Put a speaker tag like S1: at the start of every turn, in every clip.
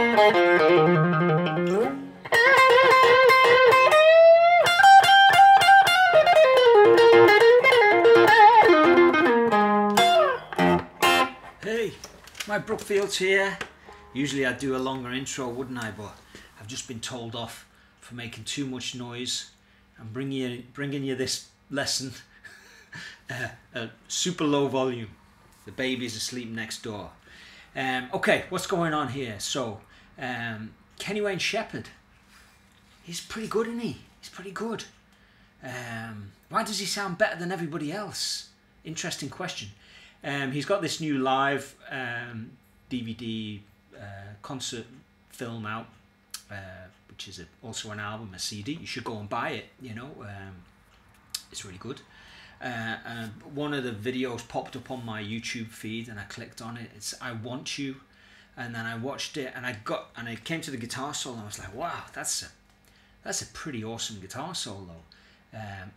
S1: Hey, Mike Brookfield's here. Usually I'd do a longer intro, wouldn't I? But I've just been told off for making too much noise. I'm bringing you this lesson at super low volume. The baby's asleep next door. Okay, what's going on here? So, Kenny Wayne Shepherd. He's pretty good, isn't he? He's pretty good. Why does he sound better than everybody else? Interesting question. He's got this new live DVD concert film out, which is also an album, a CD. You should go and buy it, you know. It's really good. And one of the videos popped up on my YouTube feed and I clicked on it. It's I Want You, and then I watched it and I came to the guitar solo and I was like, wow, that's a pretty awesome guitar solo.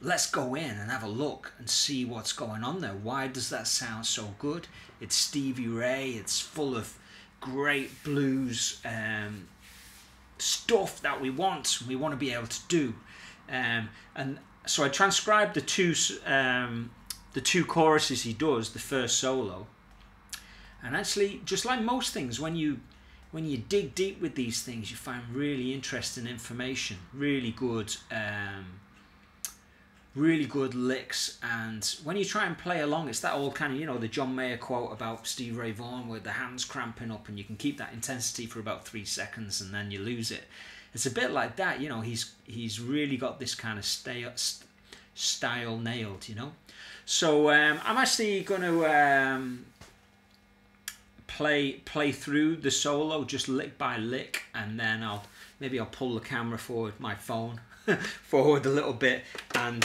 S1: Let's go in and have a look and see what's going on there. Why does that sound so good? It's Stevie Ray. It's full of great blues stuff that we want to be able to do. And so I transcribed the two choruses he does, the first solo. And actually, just like most things, when you dig deep with these things, you find really interesting information, really good licks. And when you try and play along, it's that old kind of, you know, the John Mayer quote about Stevie Ray Vaughan with the hands cramping up and you can keep that intensity for about 3 seconds and then you lose it. It's a bit like that, you know. He's really got this kind of style nailed, you know. So I'm actually going to play through the solo just lick by lick, and then maybe I'll pull the camera forward, my phone forward a little bit, and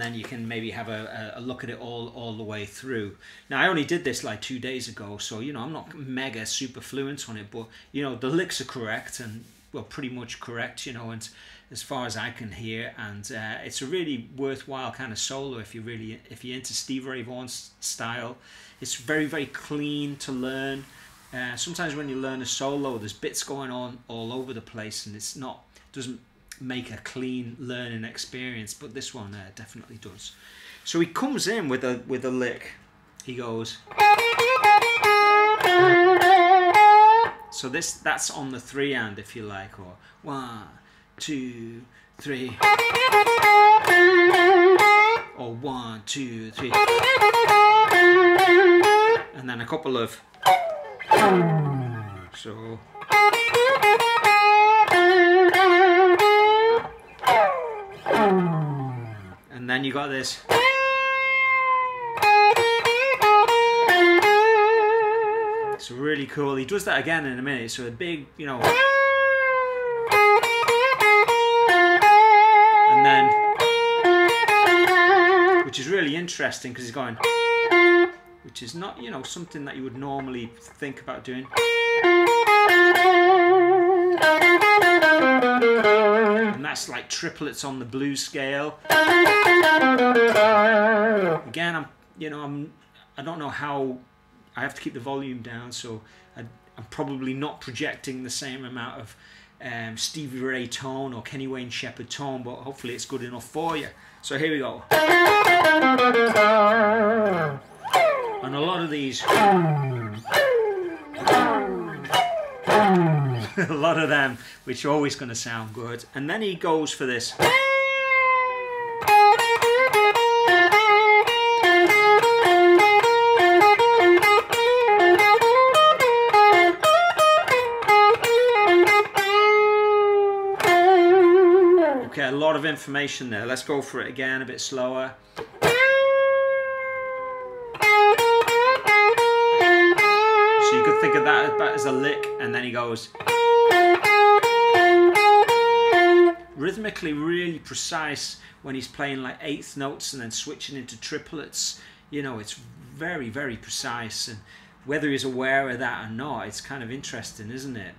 S1: then you can maybe have a look at it all the way through. Now I only did this like 2 days ago, so you know I'm not mega super fluent on it, but you know the licks are correct, and well, pretty much correct, you know, and as far as I can hear, and it's a really worthwhile kind of solo if you're into Stevie Ray Vaughan's style. It's very, very clean to learn. Sometimes when you learn a solo, there's bits going on all over the place, and doesn't make a clean learning experience. But this one definitely does. So he comes in with a lick. He goes. So that's on the 3 hand, if you like, or 1, 2, 3, or 1, 2, 3, and then a couple of. So. And then you got this. It's really cool. He does that again in a minute. So a big, you know. And then, which is really interesting because he's going, which is not, you know, something that you would normally think about doing. And that's like triplets on the blues scale. Again, I don't know how. I have to keep the volume down, so I'm probably not projecting the same amount of Stevie Ray tone or Kenny Wayne Shepherd tone, but hopefully it's good enough for you. So here we go. And a lot of these, a lot of them, which are always going to sound good. And then he goes for this. Okay, a lot of information there. Let's go for it again, a bit slower. So you could think of that as a lick, and then he goes. Rhythmically really precise when he's playing like 8th notes and then switching into triplets. You know, it's very, very precise, and whether he's aware of that or not, it's kind of interesting, isn't it?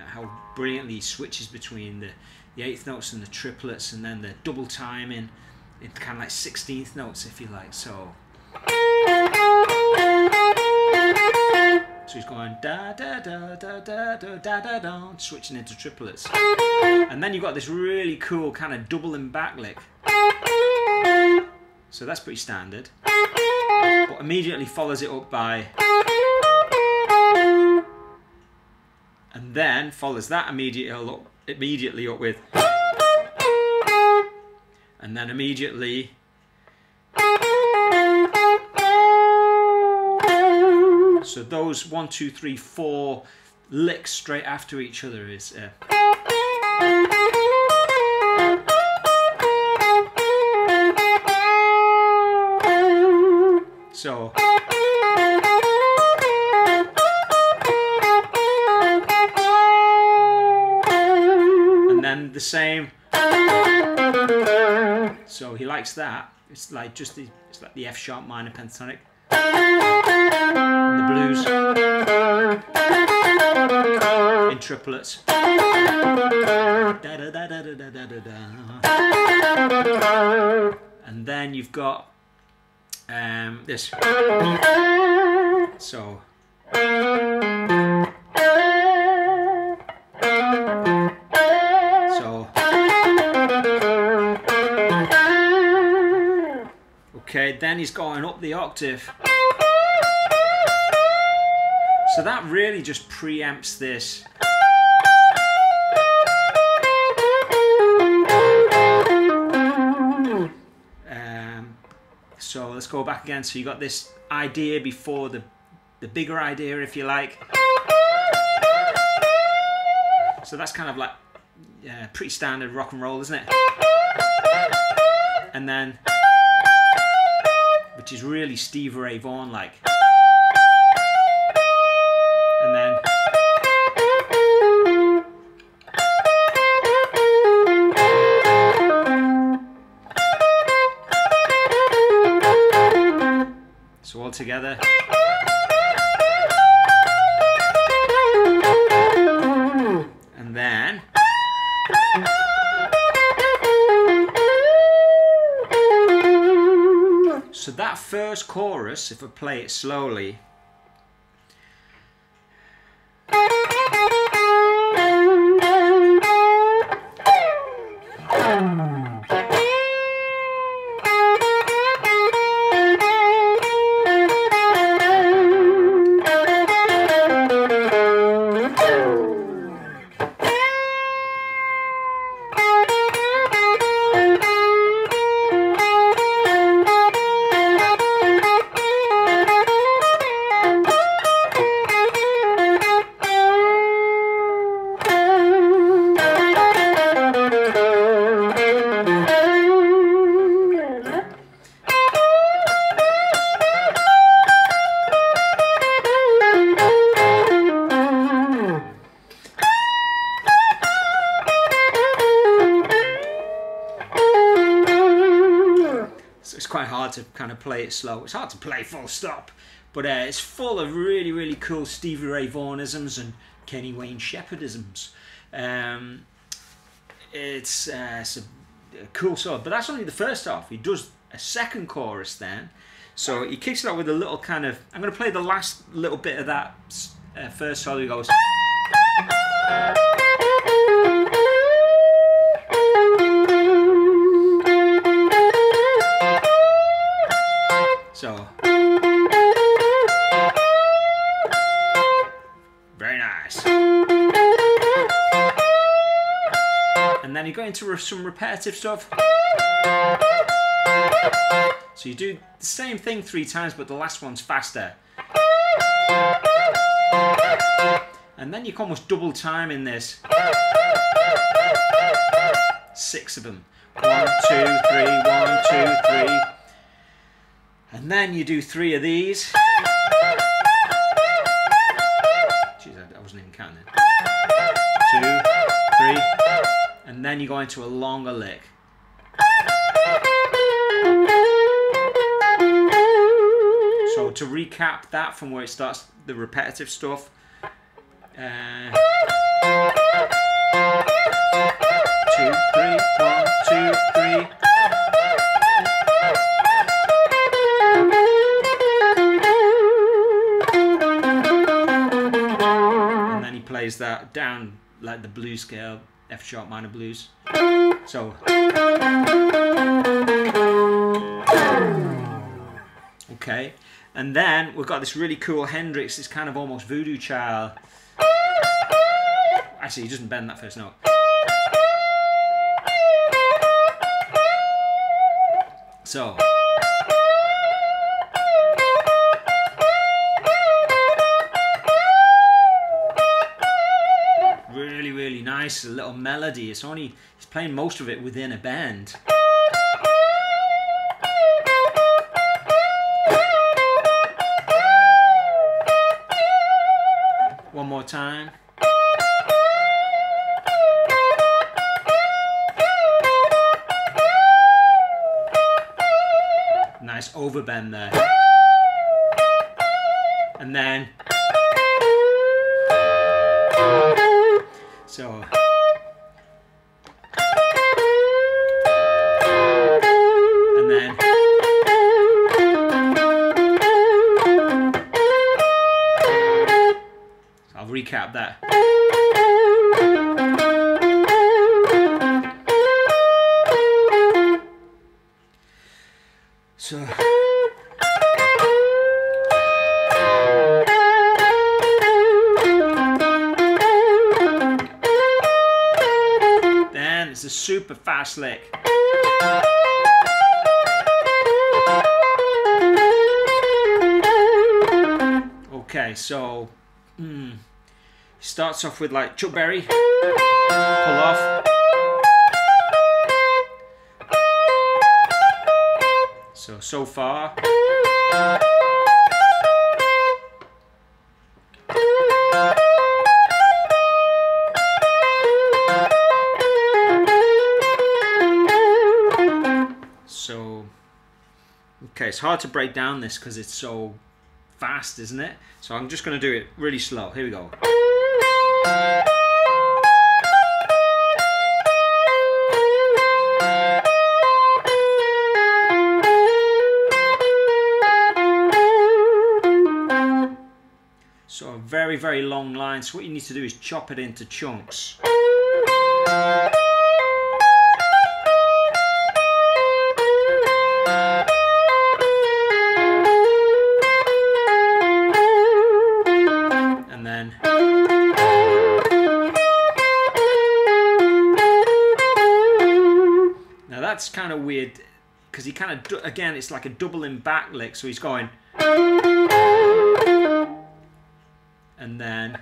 S1: How brilliantly he switches between the 8th notes and the triplets, and then the double timing in kind of like 16th notes, if you like. So So he's going da da da da da da da da da, switching into triplets. And then you've got this really cool kind of doubling back lick. So that's pretty standard. But immediately follows it up by, and then follows that immediately up with, and then immediately so those 1, 2, 3, 4 licks straight after each other is so and then the same, so he likes that. It's like just it's like the F sharp minor pentatonic. And the blues in triplets. And then you've got this. So okay, then he's going up the octave. So that really just preempts this. So let's go back again. So you got this idea before the bigger idea, if you like. So that's kind of like pretty standard rock and roll, isn't it? And then, which is really Stevie Ray Vaughan like. And then so all together. And then so that first chorus, if I play it slowly, quite hard to kind of play it slow. It's hard to play full stop, but it's full of really, really cool Stevie Ray Vaughnisms and Kenny Wayne Shepherdisms. It's a cool song, but that's only the first half. He does a second chorus then, so he kicks it out with a little kind of. I'm going to play the last little bit of that first solo. He goes. So, very nice. And then you go into some repetitive stuff. So you do the same thing 3 times, but the last one's faster. And then you can almost double time in this. 6 of them. 1, 2, 3, 1, 2, 3. And then you do 3 of these. Jeez, I wasn't even counting it. 2, 3. And then you go into a longer lick. So to recap that from where it starts, the repetitive stuff. 2, 3, 1, 2, 3. plays that down like the blues scale, F sharp minor blues. So okay, and then we've got this really cool Hendrix, this kind of almost voodoo child. Actually, he doesn't bend that first note. So really nice, a little melody. He's playing most of it within a bend. One more time. Nice overbend there. And then so and then I'll recap that. So then it's a super fast lick. Okay, so starts off with like Chuck Berry, pull off. So far. So, okay, it's hard to break down this because it's so fast, isn't it? So I'm just going to do it really slow. Here we go. So a very, very long line. So what you need to do is chop it into chunks. And then now that's kind of weird because he kind of, again, it's like a doubling back lick. So he's going, and then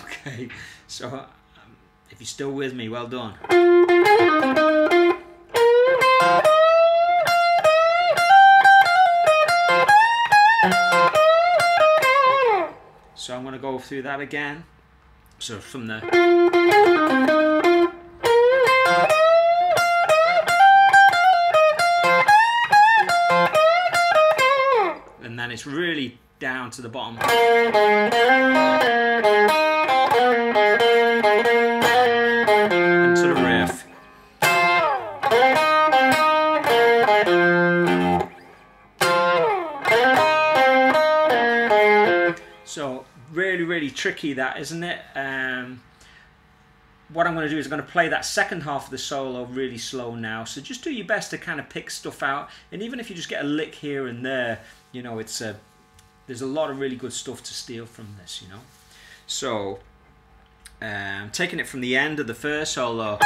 S1: okay, so if you're still with me, well done. So I'm going to go through that again. So from the and then it's really down to the bottom. Into the riff. So really tricky, that, isn't it? What I'm going to do is I'm going to play that second half of the solo really slow now. So just do your best to kind of pick stuff out, and even if you just get a lick here and there, you know, it's there's a lot of really good stuff to steal from this, you know. So taking it from the end of the first solo.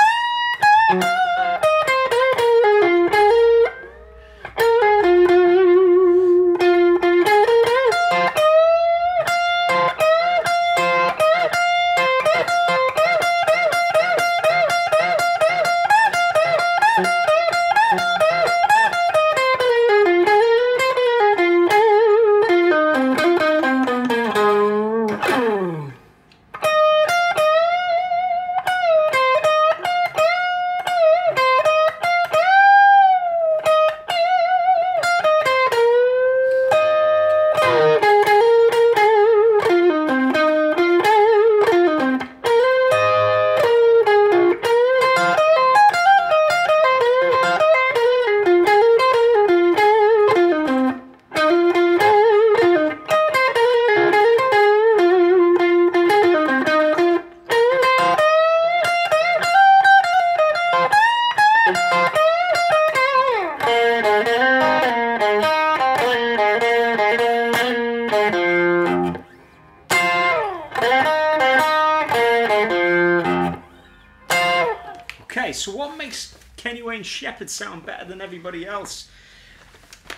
S1: Okay, so what makes Kenny Wayne Shepherd sound better than everybody else?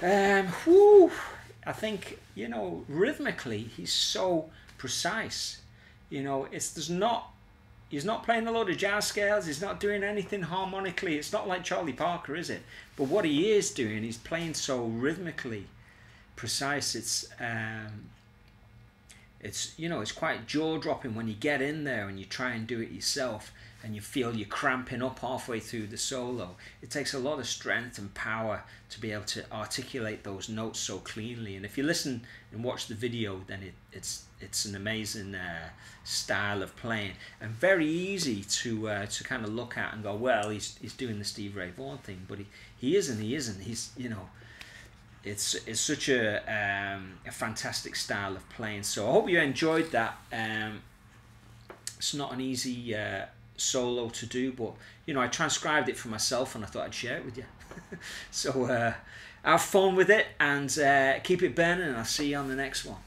S1: I think, you know, rhythmically he's so precise. You know, he's not playing a load of jazz scales, he's not doing anything harmonically. It's not like Charlie Parker, is it? But what he is doing, he's playing so rhythmically precise. It's you know, it's quite jaw-dropping when you get in there and you try and do it yourself and you feel you're cramping up halfway through the solo. It takes a lot of strength and power to be able to articulate those notes so cleanly. And if you listen and watch the video, then it's an amazing style of playing, and very easy to kind of look at and go, well, he's doing the Steve Ray Vaughan thing, but he isn't. He's, you know, it's such a fantastic style of playing. So I hope you enjoyed that. It's not an easy solo to do, but you know, I transcribed it for myself and I thought I'd share it with you. So have fun with it and keep it burning, and I'll see you on the next one.